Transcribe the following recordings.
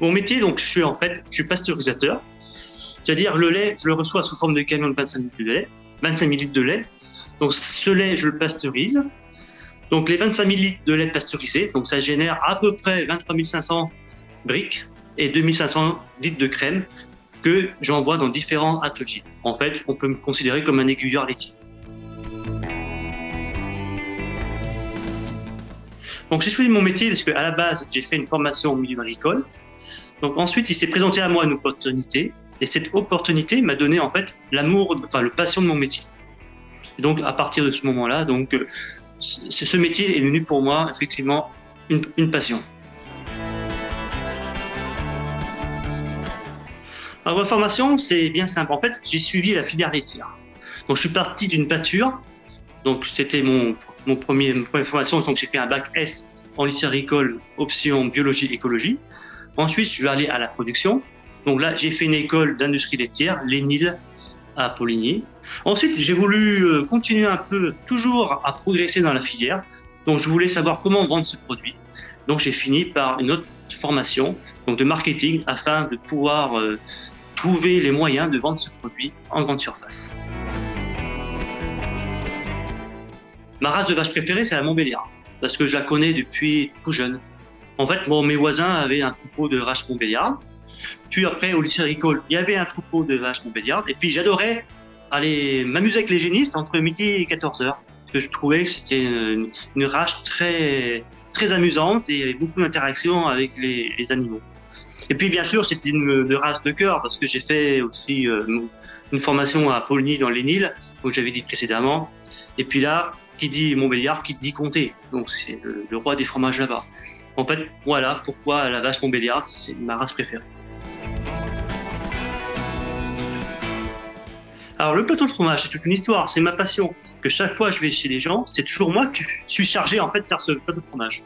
Mon métier, donc, je suis pasteurisateur. C'est-à-dire, le lait, je le reçois sous forme de camion de 25 litres de lait. 25 000 litres de lait. Donc, ce lait, je le pasteurise. Donc, les 25 000 litres de lait pasteurisé, donc ça génère à peu près 23 500 briques et 2 500 litres de crème que j'envoie dans différents ateliers. En fait, on peut me considérer comme un aiguilleur laitier. Donc, j'ai choisi mon métier parce qu'à la base, j'ai fait une formation au milieu agricole. Donc, ensuite, il s'est présenté à moi une opportunité. Et cette opportunité m'a donné, en fait, l'amour, le passion de mon métier. Et donc, à partir de ce moment-là, donc, ce métier est devenu pour moi, effectivement, une passion. Alors, ma formation, c'est bien simple. En fait, j'ai suivi la filière laitière. Donc, je suis parti d'une pâture. Donc, c'était ma première formation. Donc, j'ai fait un bac S en lycée agricole, option biologie, écologie. Ensuite, je suis allé à la production. Donc là, j'ai fait une école d'industrie laitière, l'ENIL, à Poligny. Ensuite, j'ai voulu continuer un peu, toujours à progresser dans la filière. Donc, je voulais savoir comment vendre ce produit. Donc, j'ai fini par une autre formation, donc de marketing, afin de pouvoir trouver les moyens de vendre ce produit en grande surface. Ma race de vache préférée, c'est la Montbéliard, parce que je la connais depuis tout jeune. En fait, mes voisins avaient un troupeau de vaches Montbéliard. Puis après, au lycée agricole, il y avait un troupeau de vaches Montbéliard. Et puis, j'adorais aller m'amuser avec les génisses entre midi et 14h. Parce que je trouvais que c'était une race très, très amusante et il y avait beaucoup d'interactions avec les animaux. Et puis, bien sûr, c'était une race de cœur parce que j'ai fait aussi une formation à Poligny dans l'Énil, comme j'avais dit précédemment. Et puis là, qui dit Montbéliard, qui dit Comté. Donc, c'est le roi des fromages là-bas. En fait, voilà pourquoi la vache Montbéliard, c'est ma race préférée. Alors, le plateau de fromage, c'est toute une histoire, c'est ma passion. Que chaque fois que je vais chez les gens, c'est toujours moi qui suis chargé en fait de faire ce plateau de fromage.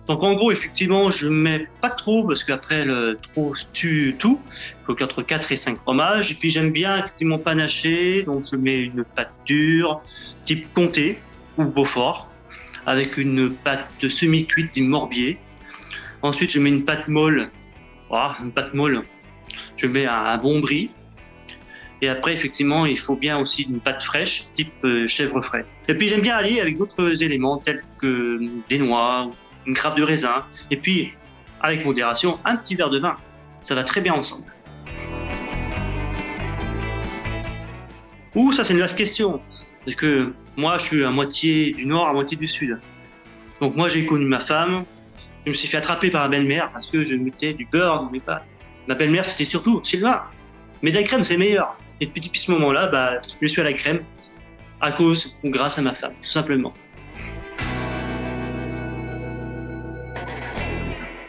Donc, en gros, effectivement, je mets pas trop parce qu'après, le trop tue tout. Il faut qu'entre 4 et 5 fromages. Et puis, j'aime bien effectivement panacher. Donc, je mets une pâte dure, type Comté ou Beaufort, avec une pâte semi-cuite du Morbier. Ensuite, je mets une pâte molle. Voilà, une pâte molle. Je mets un bon brie. Et après, effectivement, il faut bien aussi une pâte fraîche, type chèvre frais. Et puis, j'aime bien allier avec d'autres éléments, tels que des noix, une grappe de raisin. Et puis, avec modération, un petit verre de vin. Ça va très bien ensemble. Ça, c'est une vaste question. Parce que moi, je suis à moitié du nord, à moitié du sud. Donc, moi, j'ai connu ma femme. Je me suis fait attraper par ma belle-mère parce que je mettais du beurre dans mes pâtes. Ma belle-mère, c'était surtout Sylvain. Mais de la crème, c'est meilleur. Et puis, depuis ce moment-là, je suis à la crème à cause ou grâce à ma femme, tout simplement.